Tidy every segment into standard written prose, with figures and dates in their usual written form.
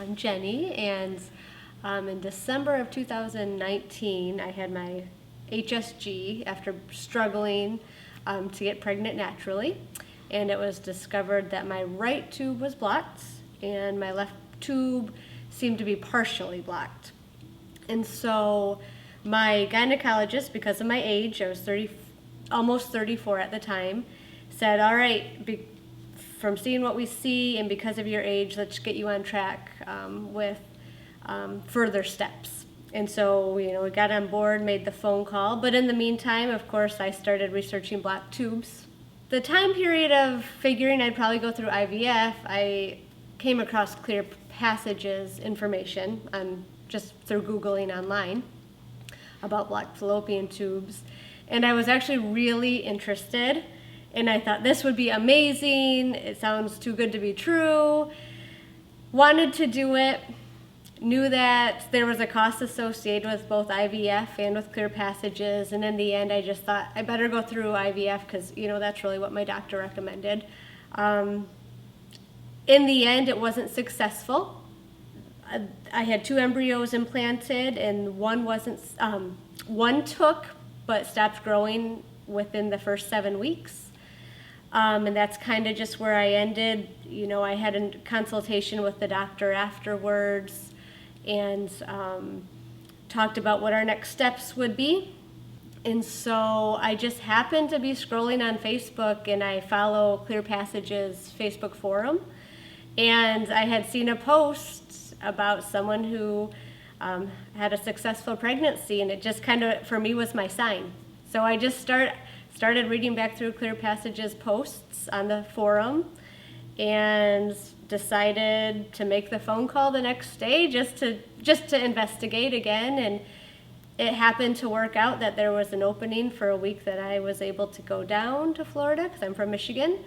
I'm Jenny, and in December of 2019, I had my HSG after struggling to get pregnant naturally, and it was discovered that my right tube was blocked and my left tube seemed to be partially blocked. And so my gynecologist, because of my age, I was almost 34 at the time, said, all right, from seeing what we see and because of your age, let's get you on track with further steps. And so, we got on board, made the phone call. But in the meantime, of course, I started researching blocked tubes. The time period of figuring I'd probably go through IVF, I came across Clear Passage's information just through Googling online about blocked fallopian tubes. And I was actually really interested. And I thought this would be amazing. It sounds too good to be true. Wanted to do it. Knew that there was a cost associated with both IVF and with Clear Passages. And in the end, I just thought I better go through IVF because, that's really what my doctor recommended. In the end, it wasn't successful. I had 2 embryos implanted, and one took but stopped growing within the first 7 weeks. And that's kind of just where I ended. I had a consultation with the doctor afterwards and talked about what our next steps would be. And so I just happened to be scrolling on Facebook, and I follow Clear Passage's Facebook forum. And I had seen a post about someone who had a successful pregnancy, and it just kind of, for me, was my sign. So I just started reading back through Clear Passage's posts on the forum and decided to make the phone call the next day just to investigate again. And it happened to work out that there was an opening for a week that I was able to go down to Florida because I'm from Michigan.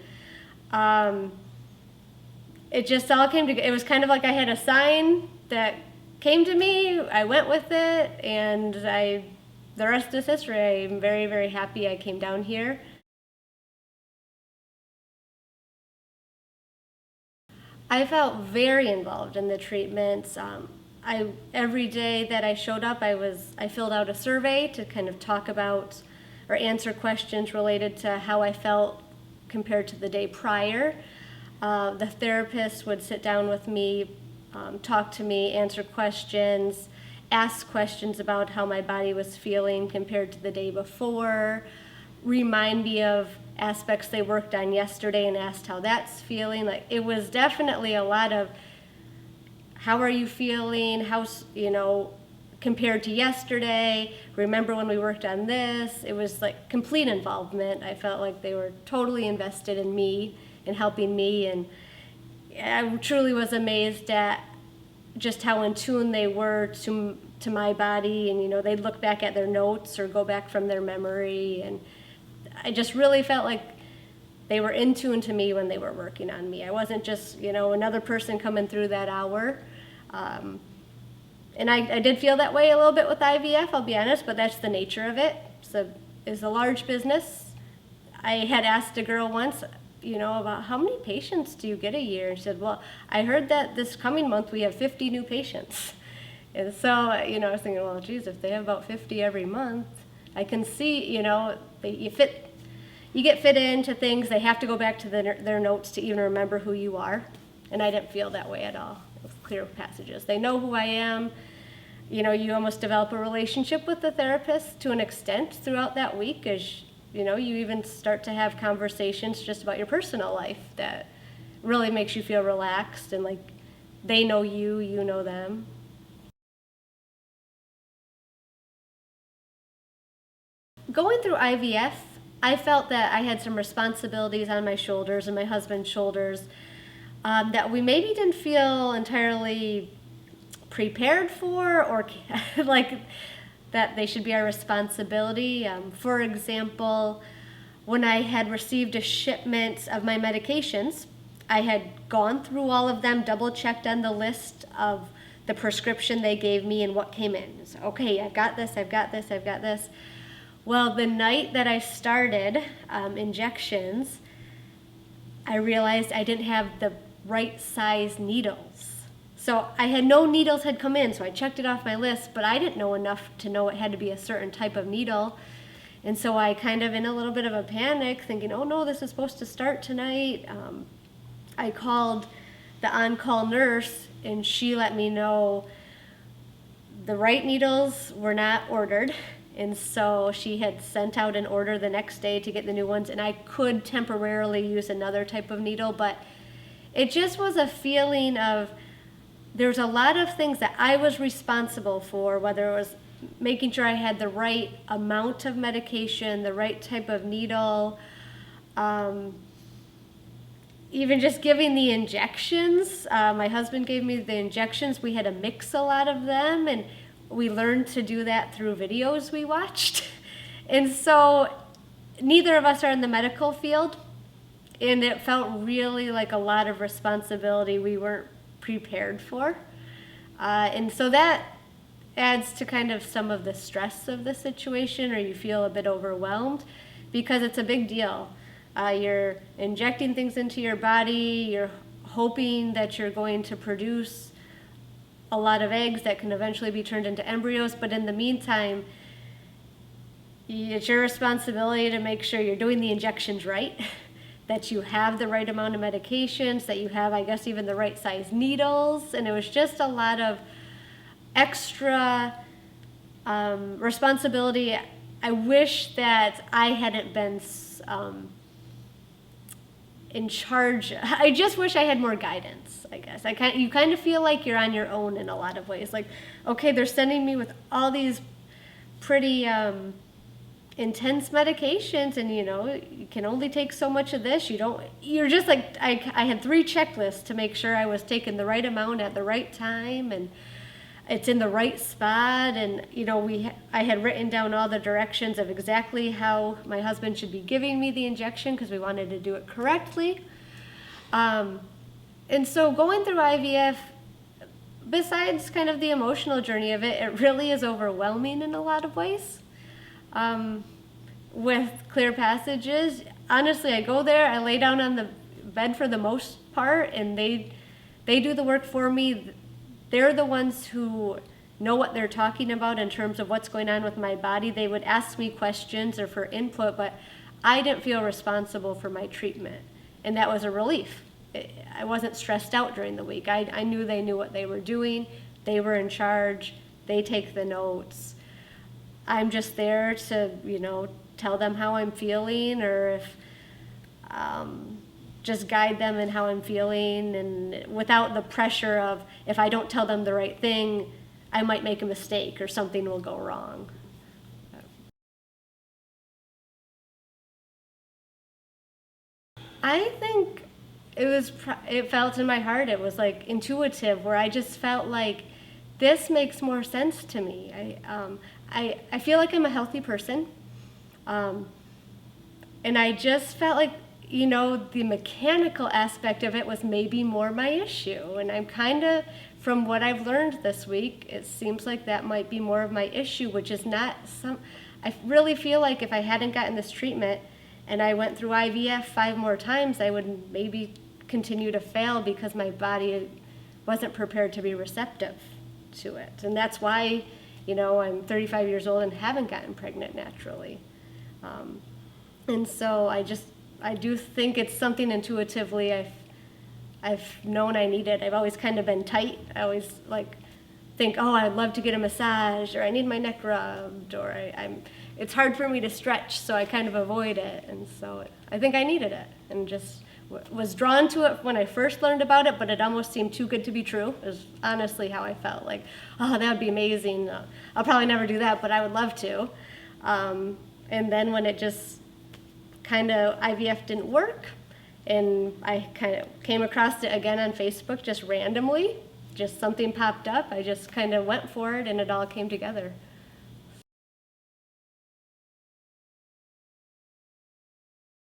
It just all came together. It was kind of like I had a sign that came to me. I went with it, and the rest is history. I'm very, very happy I came down here. I felt very involved in the treatments. Every day that I showed up, I filled out a survey to kind of talk about or answer questions related to how I felt compared to the day prior. The therapist would sit down with me, talk to me, answer questions, ask questions about how my body was feeling compared to the day before, remind me of aspects they worked on yesterday and asked how that's feeling. Like, it was definitely a lot of how are you feeling, compared to yesterday, remember when we worked on this. It was like complete involvement. I felt like they were totally invested in me and helping me, and I truly was amazed at just how in tune they were to my body. And they'd look back at their notes or go back from their memory, and I just really felt like they were in tune to me when they were working on me. I wasn't just another person coming through that hour. And I did feel that way a little bit with IVF, I'll be honest, but that's the nature of it. It's a large business. I had asked a girl once, about how many patients do you get a year? And she said, well, I heard that this coming month we have 50 new patients. And so, I was thinking, well, geez, if they have about 50 every month, I can see, you get fit into things. They have to go back to their notes to even remember who you are. And I didn't feel that way at all with Clear Passages. They know who I am. You almost develop a relationship with the therapist to an extent throughout that week, as you even start to have conversations just about your personal life that really makes you feel relaxed and like they know you, you know them. Going through IVF, I felt that I had some responsibilities on my shoulders and my husband's shoulders that we maybe didn't feel entirely prepared for, or like that they should be our responsibility. For example, when I had received a shipment of my medications, I had gone through all of them, double-checked on the list of the prescription they gave me and what came in. So, okay, I've got this, I've got this, I've got this. Well, the night that I started injections, I realized I didn't have the right size needles. So I had no needles had come in, so I checked it off my list, but I didn't know enough to know it had to be a certain type of needle. And so I kind of in a little bit of a panic thinking, oh no, this is supposed to start tonight. I called the on-call nurse and she let me know the right needles were not ordered. And so she had sent out an order the next day to get the new ones, and I could temporarily use another type of needle, but it just was a feeling of there's a lot of things that I was responsible for, whether it was making sure I had the right amount of medication, the right type of needle, even just giving the injections. My husband gave me the injections. We had to mix a lot of them, and we learned to do that through videos we watched. And so neither of us are in the medical field, and it felt really like a lot of responsibility we weren't prepared for. And so that adds to kind of some of the stress of the situation, or you feel a bit overwhelmed because it's a big deal. You're injecting things into your body, you're hoping that you're going to produce a lot of eggs that can eventually be turned into embryos, but in the meantime, it's your responsibility to make sure you're doing the injections right, that you have the right amount of medications, that you have, I guess, even the right size needles, and it was just a lot of extra responsibility. I wish that I hadn't been in charge. I just wish I had more guidance, I guess. You kind of feel like you're on your own in a lot of ways. Like, okay, they're sending me with all these pretty intense medications, and you can only take so much of this. You're just like, I had 3 checklists to make sure I was taking the right amount at the right time, and it's in the right spot. And I had written down all the directions of exactly how my husband should be giving me the injection because we wanted to do it correctly. And so going through IVF, besides kind of the emotional journey of it, it really is overwhelming in a lot of ways. With clear passages, honestly, I go there, I lay down on the bed for the most part, and they do the work for me. They're the ones who know what they're talking about in terms of what's going on with my body. They would ask me questions or for input, but I didn't feel responsible for my treatment, and that was a relief. I wasn't stressed out during the week. I knew they knew what they were doing. They were in charge. They take the notes. I'm just there to, tell them how I'm feeling, or if just guide them in how I'm feeling, and without the pressure of if I don't tell them the right thing, I might make a mistake or something will go wrong. I think it felt in my heart, it was like intuitive, where I just felt like this makes more sense to me. I feel like I'm a healthy person. And I just felt like, the mechanical aspect of it was maybe more my issue. And I'm kind of, from what I've learned this week, it seems like that might be more of my issue, which is not I really feel like if I hadn't gotten this treatment and I went through IVF 5 more times, I would maybe continue to fail because my body wasn't prepared to be receptive to it. And that's why, I'm 35 years old and haven't gotten pregnant naturally. And so I do think it's something intuitively I've known I need it. I've always kind of been tight. I always think, oh, I'd love to get a massage, or I need my neck rubbed, or it's hard for me to stretch, so I kind of avoid it. And so I think I needed it, and just was drawn to it when I first learned about it, but it almost seemed too good to be true, is honestly how I felt. Like, oh, that would be amazing. I'll probably never do that, but I would love to. And then when it just kind of, IVF didn't work, and I kind of came across it again on Facebook just randomly, just something popped up, I just kind of went for it, and it all came together.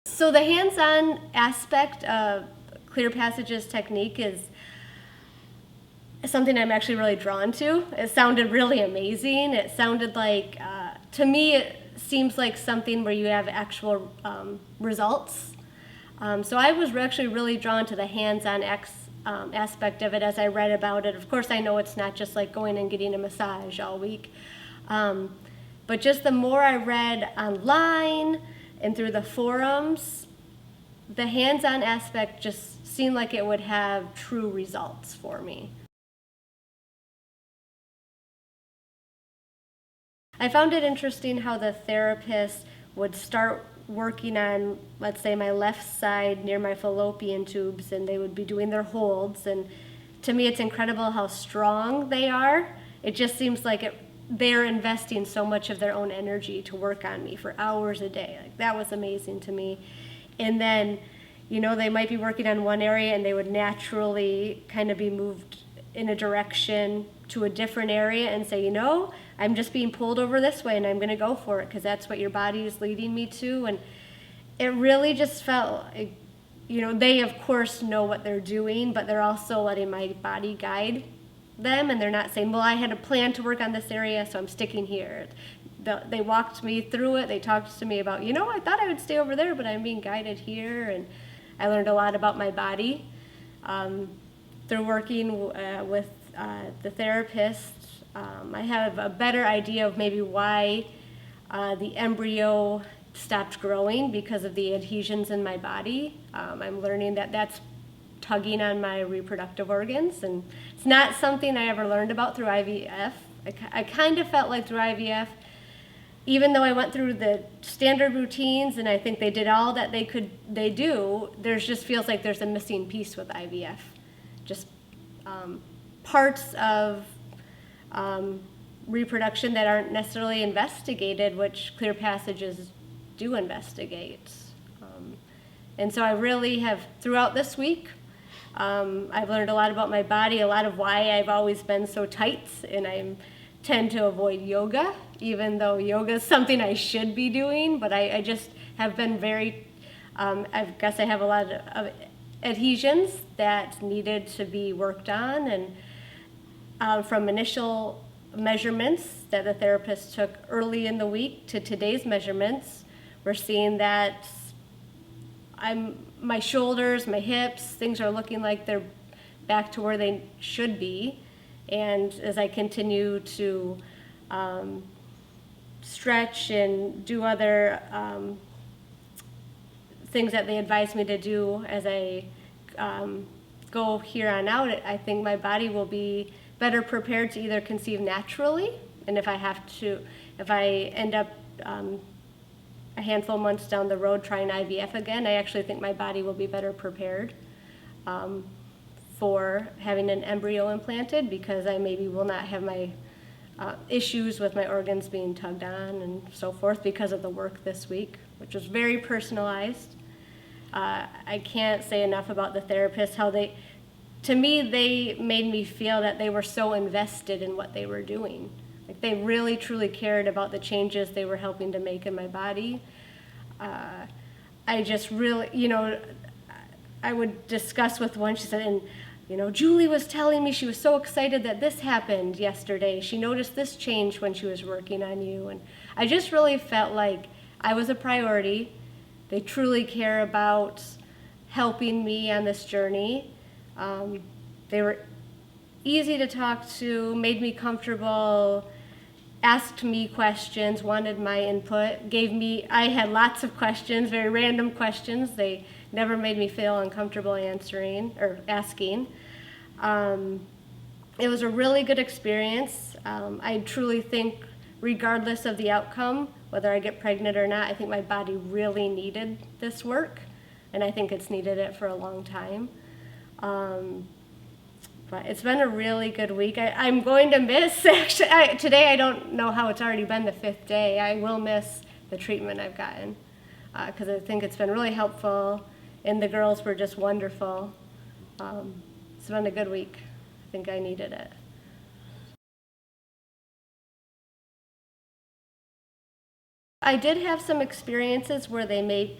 So the hands-on aspect of Clear Passages technique is something I'm actually really drawn to. It sounded really amazing. It sounded like, to me, it seems like something where you have actual results. So I was actually really drawn to the hands-on aspect of it as I read about it. Of course, I know it's not just like going and getting a massage all week. But just the more I read online and through the forums, the hands-on aspect just seemed like it would have true results for me. I found it interesting how the therapist would start working on, let's say, my left side near my fallopian tubes, and they would be doing their holds. And to me, it's incredible how strong they are. It just seems like they're investing so much of their own energy to work on me for hours a day. Like, that was amazing to me. And then, they might be working on one area and they would naturally kind of be moved in a direction to a different area and say, I'm just being pulled over this way and I'm going to go for it because that's what your body is leading me to. And it really just felt, they of course know what they're doing, but they're also letting my body guide them, and they're not saying, well, I had a plan to work on this area, so I'm sticking here. They walked me through it. They talked to me about, I thought I would stay over there, but I'm being guided here. And I learned a lot about my body through working with the therapist. I have a better idea of maybe why the embryo stopped growing because of the adhesions in my body. I'm learning that that's tugging on my reproductive organs, and it's not something I ever learned about through IVF. I kind of felt like through IVF, even though I went through the standard routines and I think they did all that they do, there's just feels like there's a missing piece with IVF. Just parts of reproduction that aren't necessarily investigated, which Clear Passages do investigate. And so I really have, throughout this week, I've learned a lot about my body, a lot of why I've always been so tight, and I tend to avoid yoga, even though yoga is something I should be doing, but I just have been very, I guess I have a lot of adhesions that needed to be worked on, and from initial measurements that the therapist took early in the week to today's measurements, we're seeing that my shoulders, my hips, things are looking like they're back to where they should be. And as I continue to stretch and do other things that they advise me to do as I go here on out, I think my body will be better prepared to either conceive naturally, and if I end up a handful of months down the road trying IVF again, I actually think my body will be better prepared for having an embryo implanted, because I maybe will not have my issues with my organs being tugged on and so forth because of the work this week, which was very personalized. I can't say enough about the therapist, how they made me feel that they were so invested in what they were doing. Like, they really truly cared about the changes they were helping to make in my body. I just really, I would discuss with one, she said, and Julie was telling me she was so excited that this happened yesterday. She noticed this change when she was working on you. And I just really felt like I was a priority. They truly care about helping me on this journey. They were easy to talk to, made me comfortable, asked me questions, wanted my input, I had lots of questions, very random questions. They never made me feel uncomfortable answering or asking. It was a really good experience. I truly think, regardless of the outcome, whether I get pregnant or not, I think my body really needed this work, and I think it's needed it for a long time. But it's been a really good week. I'm going to miss, actually, today I don't know how it's already been the 5th day. I will miss the treatment I've gotten because I think it's been really helpful, and the girls were just wonderful. It's been a good week. I think I needed it. I did have some experiences where the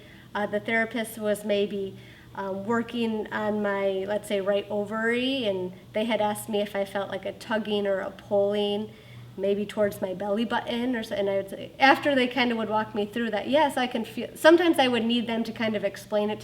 therapist was maybe working on my, let's say, right ovary, and they had asked me if I felt like a tugging or a pulling, maybe towards my belly button, and I would say, after they kind of would walk me through that, yes, I can feel. Sometimes I would need them to kind of explain it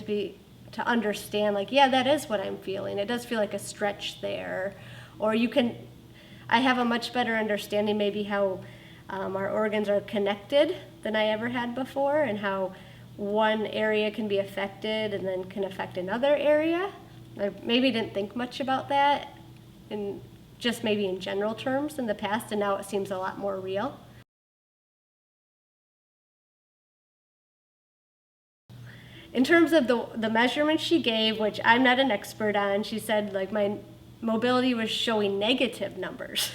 to understand, like, yeah, that is what I'm feeling. It does feel like a stretch there. Or I have a much better understanding maybe how our organs are connected than I ever had before, and how one area can be affected and then can affect another area. I maybe didn't think much about that, and just maybe in general terms in the past, and now it seems a lot more real. In terms of the measurements she gave, which I'm not an expert on, she said like my mobility was showing negative numbers.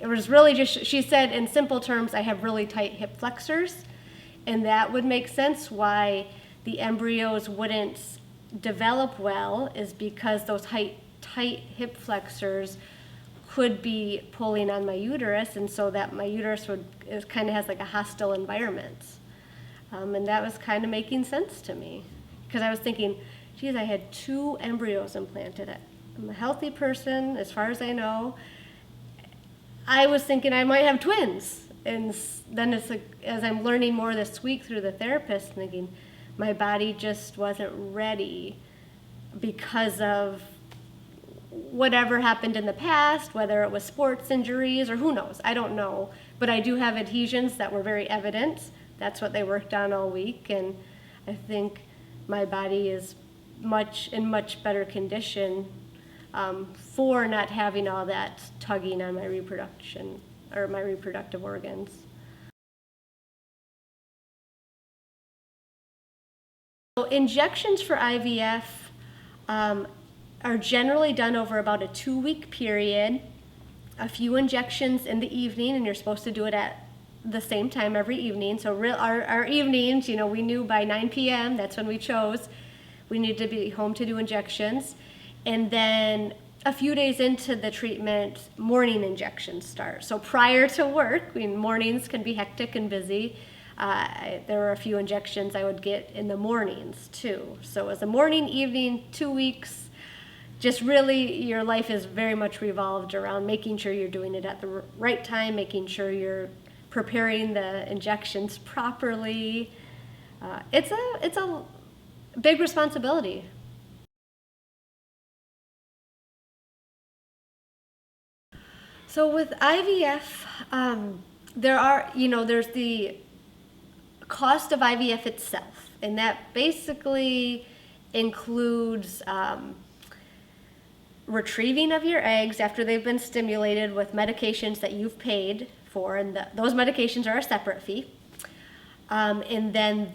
It was really just, she said in simple terms, I have really tight hip flexors, and that would make sense why the embryos wouldn't develop well, is because those tight hip flexors could be pulling on my uterus, and so that my uterus it kind of has like a hostile environment. And that was kind of making sense to me, because I was thinking, geez, I had 2 embryos implanted. I'm a healthy person, as far as I know. I was thinking I might have twins. And then it's like, as I'm learning more this week through the therapist, thinking my body just wasn't ready because of whatever happened in the past, whether it was sports injuries or who knows, I don't know. But I do have adhesions that were very evident. That's what they worked on all week, and I think my body is in much better condition for not having all that tugging on my reproduction or my reproductive organs. So injections for IVF are generally done over about a 2-week period. A few injections in the evening, and you're supposed to do it at the same time every evening. So our evenings, we knew by 9 p.m., that's when we chose, we needed to be home to do injections. And then a few days into the treatment, morning injections start. So prior to work, mornings can be hectic and busy. There were a few injections I would get in the mornings too. So it was a morning, evening, 2 weeks. Just really, your life is very much revolved around making sure you're doing it at the right time, making sure you're preparing the injections properly. It's a big responsibility. So with IVF, there's the cost of IVF itself, and that basically includes retrieving of your eggs after they've been stimulated with medications that you've paid for, and those medications are a separate fee. And then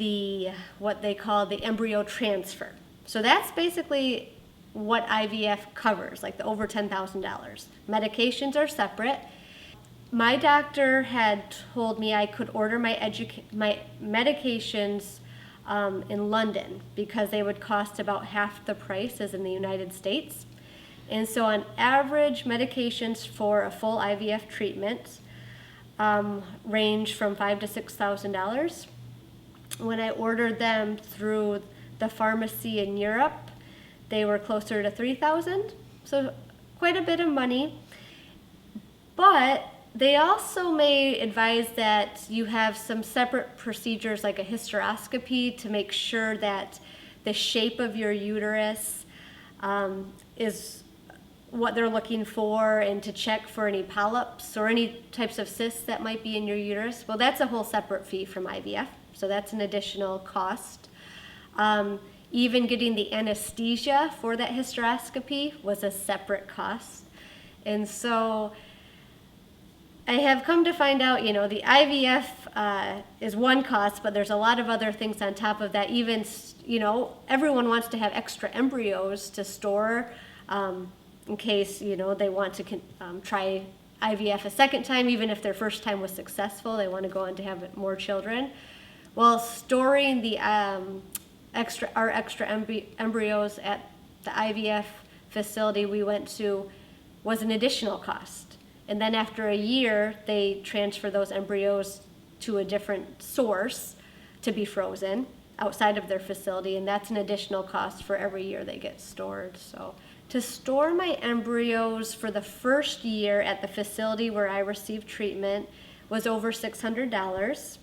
what they call the embryo transfer. So that's basically what IVF covers, like the over $10,000. Medications are separate. My doctor had told me I could order my medications in London because they would cost about half the price as in the United States. And so on average, medications for a full IVF treatment range from $5,000 to $6,000. When I ordered them through the pharmacy in Europe, they were closer to $3,000, so quite a bit of money. But they also may advise that you have some separate procedures like a hysteroscopy to make sure that the shape of your uterus is what they're looking for, and to check for any polyps or any types of cysts that might be in your uterus. Well, that's a whole separate fee from IVF, so that's an additional cost. Even getting the anesthesia for that hysteroscopy was a separate cost. And so I have come to find out, the IVF is one cost, but there's a lot of other things on top of that. Even, everyone wants to have extra embryos to store in case, they want to try IVF a second time. Even if their first time was successful, they want to go on to have more children. Well, storing the extra embryos at the IVF facility we went to was an additional cost. And then after a year, they transfer those embryos to a different source to be frozen outside of their facility, and that's an additional cost for every year they get stored. So to store my embryos for the first year at the facility where I received treatment was over $600.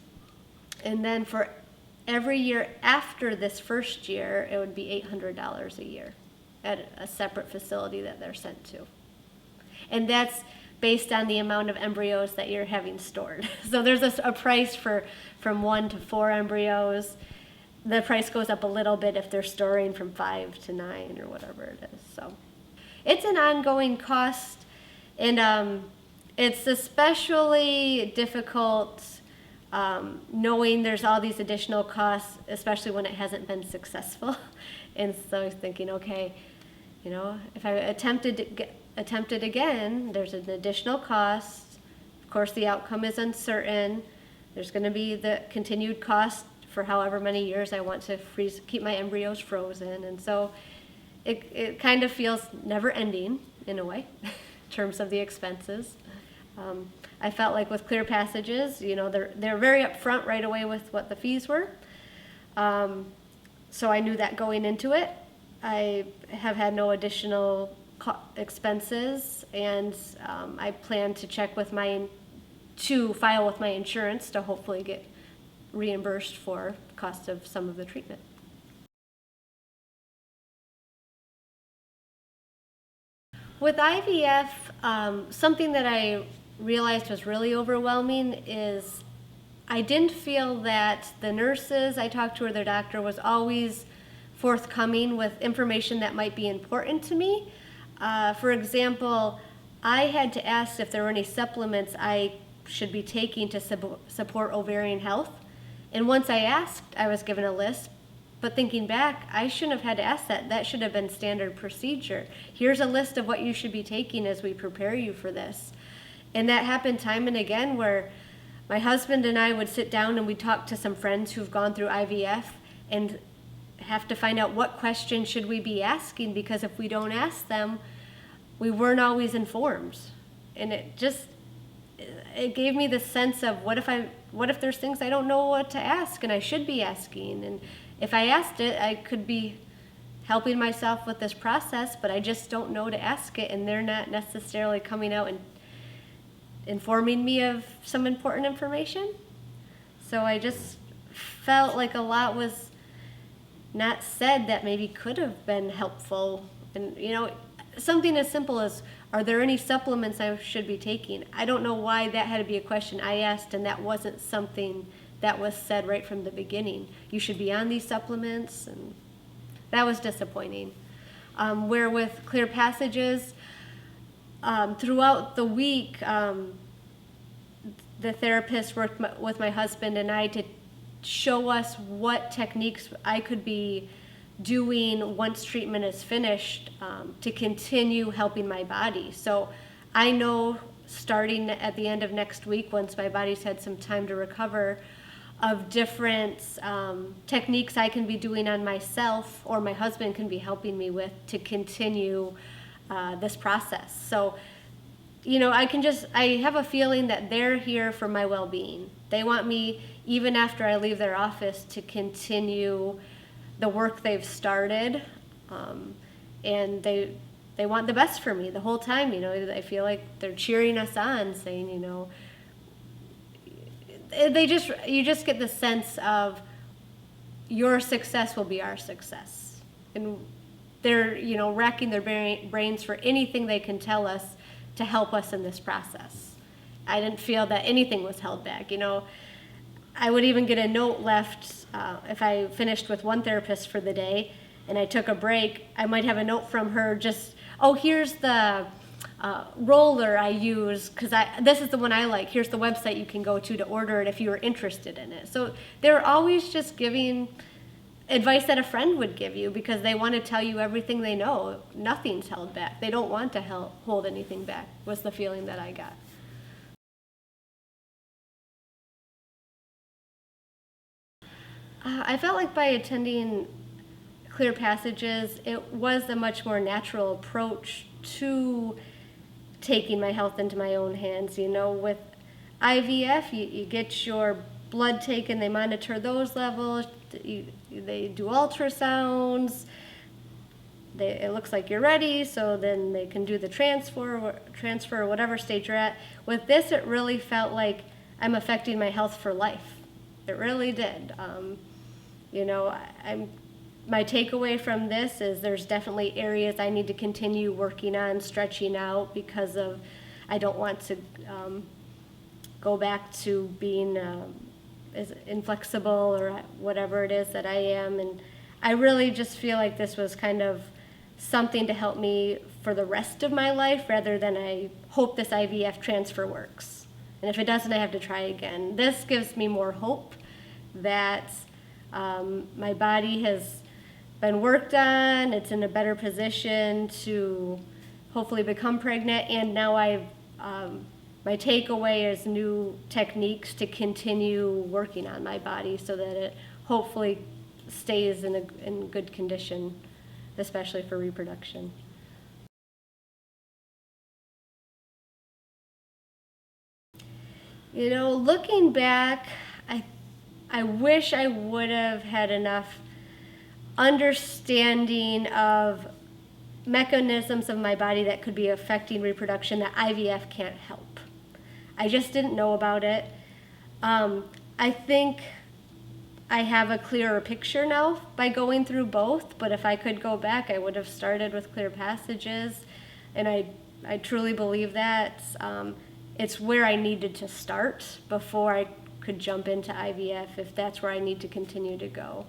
And then for every year after this first year, it would be $800 a year at a separate facility that they're sent to. And that's based on the amount of embryos that you're having stored. So there's a price for from 1 to 4 embryos. The price goes up a little bit if they're storing from 5 to 9 or whatever it is. So it's an ongoing cost, and it's especially difficult knowing there's all these additional costs, especially when it hasn't been successful. And so I was thinking, okay, if I attempted again, there's an additional cost. Of course, the outcome is uncertain. There's going to be the continued cost for however many years I want to keep my embryos frozen. And so it kind of feels never ending in a way in terms of the expenses. I felt like with Clear Passages, they're very upfront right away with what the fees were. So I knew that going into it. I have had no additional expenses, and I plan to file with my insurance to hopefully get reimbursed for the cost of some of the treatment. With IVF, something that I realized was really overwhelming is I didn't feel that the nurses I talked to or their doctor was always forthcoming with information that might be important to me. For example, I had to ask if there were any supplements I should be taking to support ovarian health. And once I asked, I was given a list. But thinking back, I shouldn't have had to ask that. That should have been standard procedure. Here's a list of what you should be taking as we prepare you for this. And that happened time and again, where my husband and I would sit down and we'd talk to some friends who've gone through IVF and have to find out what questions should we be asking, because if we don't ask them, we weren't always informed. And it gave me the sense of what if there's things I don't know what to ask and I should be asking, and if I asked it, I could be helping myself with this process, but I just don't know to ask it, and they're not necessarily coming out and informing me of some important information. So I just felt like a lot was not said that maybe could have been helpful. And something as simple as, are there any supplements I should be taking? I don't know why that had to be a question I asked, and that wasn't something that was said right from the beginning. You should be on these supplements, and that was disappointing. Where with Clear Passages, throughout the week, the therapist worked with my husband and I to show us what techniques I could be doing once treatment is finished to continue helping my body. So I know starting at the end of next week, once my body's had some time to recover, of different techniques I can be doing on myself or my husband can be helping me with to continue this process. So, I have a feeling that they're here for my well-being. They want me, even after I leave their office, to continue the work they've started, and they want the best for me the whole time. I feel like they're cheering us on, saying, you just get the sense of your success will be our success, and they're racking their brains for anything they can tell us to help us in this process. I didn't feel that anything was held back. I would even get a note left if I finished with one therapist for the day and I took a break. I might have a note from her just, here's the roller I use because this is the one I like. Here's the website you can go to order it if you were interested in it. So they're always just giving advice that a friend would give you because they want to tell you everything they know. Nothing's held back. They don't want to hold anything back, was the feeling that I got. I felt like by attending Clear Passages, it was a much more natural approach to taking my health into my own hands. With IVF, you get your blood taken, they monitor those levels, they do ultrasounds, it looks like you're ready, so then they can do the transfer or whatever stage you're at. With this, it really felt like I'm affecting my health for life. It really did. You know, my takeaway from this is there's definitely areas I need to continue working on, stretching out, because of I don't want to go back to being as inflexible or whatever it is that I am. And I really just feel like this was kind of something to help me for the rest of my life, rather than I hope this IVF transfer works. And if it doesn't, I have to try again. This gives me more hope that my body has been worked on, it's in a better position to hopefully become pregnant, and now my takeaway is new techniques to continue working on my body so that it hopefully stays in good condition, especially for reproduction. You know, looking back, I wish I would have had enough understanding of mechanisms of my body that could be affecting reproduction that IVF can't help. I just didn't know about it. I think I have a clearer picture now by going through both, but if I could go back, I would have started with clear passages, and I truly believe that it's where I needed to start before I could jump into IVF, if that's where I need to continue to go.